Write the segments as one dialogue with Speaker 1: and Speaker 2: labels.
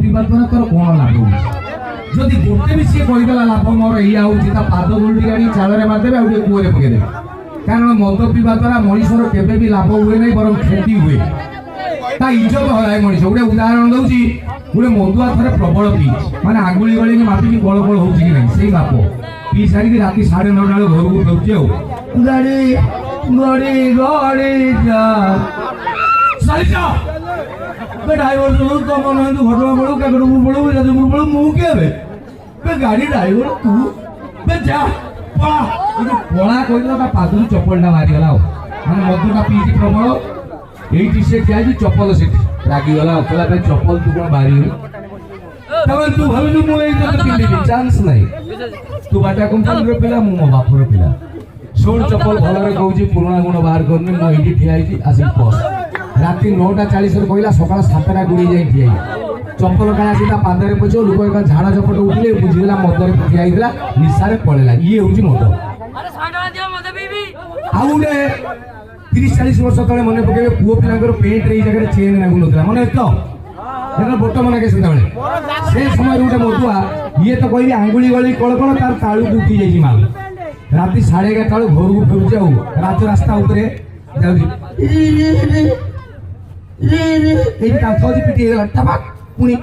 Speaker 1: ପିଇବା ଦ୍ୱାରା ତୋର କଣ ଲାଭ ହଉଛି? ଯଦି ଗୋଟେ ବି ସିଏ କହିଦେଲା ଲାଭ ମୋର ଏଇଆ ହଉଛି, ତା ପାଦ ଗୋଲଟି ଆଣି ଚାଳରେ ମାରିଦେବେ ଆଉ ଟିକେ କୂଅରେ ପକେଇଦେବେ। କାରଣ ମଦ ପିଇବା ଦ୍ୱାରା ମଣିଷର କେବେ ବି ଲାଭ ହୁଏ ନାହିଁ, ବରଂ କ୍ଷତି ହୁଏ। ତା ଇଜ୍ଜତ ହରାଏ ମଣିଷ। ଗୋଟେ ଉଦାହରଣ ଦଉଛି, ଗୋଟେ ମଦୁଆ ଥରେ ପ୍ରବଳ ପିଇଛି, ମାନେ ଆଙ୍ଗୁଳି ଗଳିକି ମାପିକି ବଳ ବଳ ହଉଛି କି ନାହିଁ ସେଇ ମାପ। ପିଇ ସାରିକି ରାତି 9:30 ବେଳେ ଘରକୁ ଫେରୁଛି। ଆଉ ଗାଡି ଗଡି ଗଡି ଯା ଡ୍ରାଇଭର ତମ ନୁହନ୍ତୁ ଘଟଣା ପଳୁ କାକଟପୁର ପଳୁ ଯାଜପୁର ପଳୁ ମୁଁ କିଏ ଗାଡି ଡ୍ରାଇଭର ତୁ ଯା ପଳା। ପଳା କହିଦେଲା, ତା ପାଦରୁ ଚପଲଟା ବାହାରିଗଲା। ଆଉ ମାନେ ମଦଟା ପିଇଛି ପ୍ରବଳ, ଏଇଠି ସେ ଠିଆ ହେଇଛି, ଚପଲ ସେଠି ରାଗିଗଲା। କହିଲା ଭାଇ ଚପଲ ତୁ କଣ ବାହାରିଗଲୁ? ତାପରେ ତୁ ଭାବିଲୁ ମୁଁ ଏଇ ପିନ୍ଧିବି, ଚାନ୍ସ ନାହିଁ। ତୁ ବାଟା କମ୍ପାନୀର ପିଲା, ମୁଁ ମୋ ବାପର ପିଲା। ଶୋଳ ଚପଲ ଭଲରେ କହୁଛି, ପୁରୁଣା ଗୁଣ ବାହାର କରୁନି। ମୁଁ ଏଇଠି ଠିଆ ହେଇଛି, ଆସିକି ପଶ। ରାତି 9:40 କହିଲା, ସକାଳ 7ଟା ଗୁଡ଼ି ଯାଇ ଠିଆ ହେଇଛି। ଚପଲ କାଳେ ଆସି ତା ପାଦରେ ପଛିବ, ଲୋକ ଏକ ଝାଡ଼ା ଚପଟ ଉଠିଲେ ବୁଝିଗଲା ମଦରେ ଠିଆ ହେଇଥିଲା, ନିଶାରେ ପଳେଇଲା। ଇଏ ହଉଛି ମଦ। ଆଉ ଗୋଟେ 30-40 ବର୍ଷ ତଳେ ମନେ ପକେଇବେ, ପୁଅ ପିଲାଙ୍କର ପେଣ୍ଟରେ ଏଇ ଜାଗାରେ ଚେନ୍ ଲାଗୁନଥିଲା, ମନେ ଅଛି ତ? ବୋଟ ମନେ କେ ସେତେବେଳେ ସେ ସମୟରେ ଗୋଟେ ମଦୁଆ, ଇଏ ତ କହିବି ଆଙ୍ଗୁଳି ଗଳି କଳ କଳ, ତାର ତାଳୁକୁ ଉଠି ଯାଇଛି ମାଲ। ରାତି 11:30 ବେଳକୁ ଘରକୁ ଫେରୁଛି। ଆଉ ରାଜରାସ୍ତା ଉପରେ ଯାଉଛି, ଏଇଠି କାନ୍ଥ ଅଛି, ପିଟି ହେଇଗଲା ପୁଣି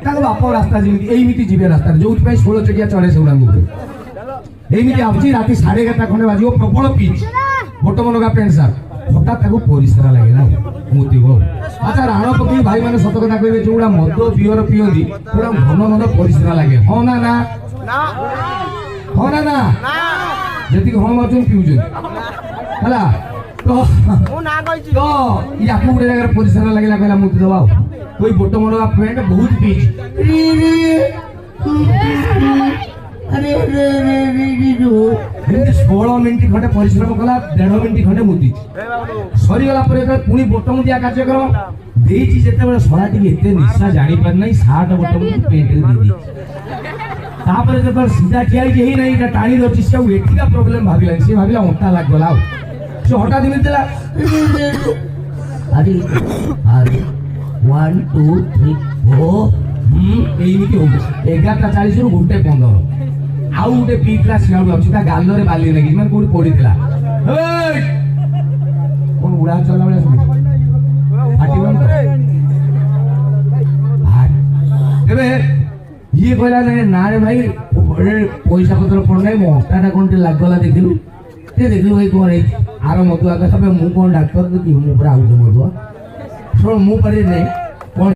Speaker 1: ତାଙ୍କ ବାପ ରାସ୍ତା ଯେମିତି ଏଇମିତି ଯିବେ ରାସ୍ତାରେ, ଯୋଉଥିପାଇଁ 16 ଚକିଆ ଚଢେ ସେଗୁଡାକୁ ଏମିତି ଆସୁଛି। ରାତି 11:30 ଖଣ୍ଡେ ବାଜିବ, ପ୍ରବଳ ପିଚ୍, ବୋଟ ମନଗା ପ୍ୟାଣ୍ଟ ସାର୍ଟ। ହଠାତ୍ ତାକୁ ପରିସ୍ରା ଲାଗିଲା, ମୁତିବ। ଆଚ୍ଛା, ରାଣ ପକେଇ ଭାଇ ମାନେ ସତ କଥା କହିବେ, ଯୋଉଗୁଡା ମଦ ପିଓର ପିଅନ୍ତି ପୁରା ଘନ ଘନ ପରିସ୍ରା ଲାଗେ। ହଁ ନା ନା? ହଁ ନା ନା? ଯେତିକି ହଁ ମାରୁଛନ୍ତି ପିଉଛନ୍ତି ହେଲା। ୟାକୁ ଗୋଟେ ଜାଗାରେ ପରିସ୍ରା ଲାଗିଲା, କହିଲା ମୁତି ଦବା। ଆଉ କୋଇ ବୋଟ ମନଗା ପ୍ୟାଣ୍ଟ ବହୁତ ପିଇଛି, 16 ମିନିଟ୍ ଖଣ୍ଡେ ପରିଶ୍ରମ କଲା, 1.5 ମିନିଟ୍ ଖଣ୍ଡେ ମୁତିଛି। ସରିଗଲା ପରେ ପୁଣି ବୋଟ ମୁଦିଆ କାର୍ଯ୍ୟକ୍ରମ ଦେଇଛି। ଯେତେବେଳେ ଶଳା ଟିକେ ଏତେ ନିଶା ଜାଣିପାରି ନାହିଁ, ସାର୍ଟ ବୋଟ ମୁଦି ପେଣ୍ଟରେ ଦେଇଛି। ତାପରେ ଯେତେବେଳେ ସିଧା ଠିଆ ହେଇକି ହେଇନାହିଁ, ଏଇଟା ଟାଣି ଧରିଛି, ସେ ଆଉ ଏଠିକା ପ୍ରୋବ୍ଲେମ ଭାବିଲାନି। ସେ ଭାବିଲା ଅଣ୍ଟା ଲାଗିଗଲା। ଆଉ ସେ ହଠାତ୍ ଏମିତି ଦେଲା, 1 2 3 4 ଏଇମିତି ହଉଛି। 11:40ରୁ 1:15 ଆଉ ଗୋଟେ ପିଇଥିଲା, ସିଆଡୁ ଆସୁଛି, ତା ଗାଲରେ ବାଲି ଲାଗିଛି, ମାନେ କୋଉଠି ପଡିଥିଲା। କଣ ଉଡା ଚଲା ଭଳିଆ ଶୁଭୁଛି? ଏବେ ଇଏ କହିଲା, ନା ରେ ଭାଇ ପଇସା ପତ୍ର ପଡୁନାହିଁ, ମୋ ଅଣ୍ଟାଟା କଣ ଟିକେ ଲାଗିଗଲା, ଦେଖିଲୁ ଟିକେ ଦେଖିଲୁ ଭାଇ କଣ ହେଇଛି। ଆର ମଧୁଆ କଥା, ମୁଁ କଣ ଡାକ୍ତର ଦେଖିବି, ମୁଁ ପୁରା ଆଉ ମଧୁଆ ଶୁଣ, ମୁଁ ପାରିବି ନାହିଁ।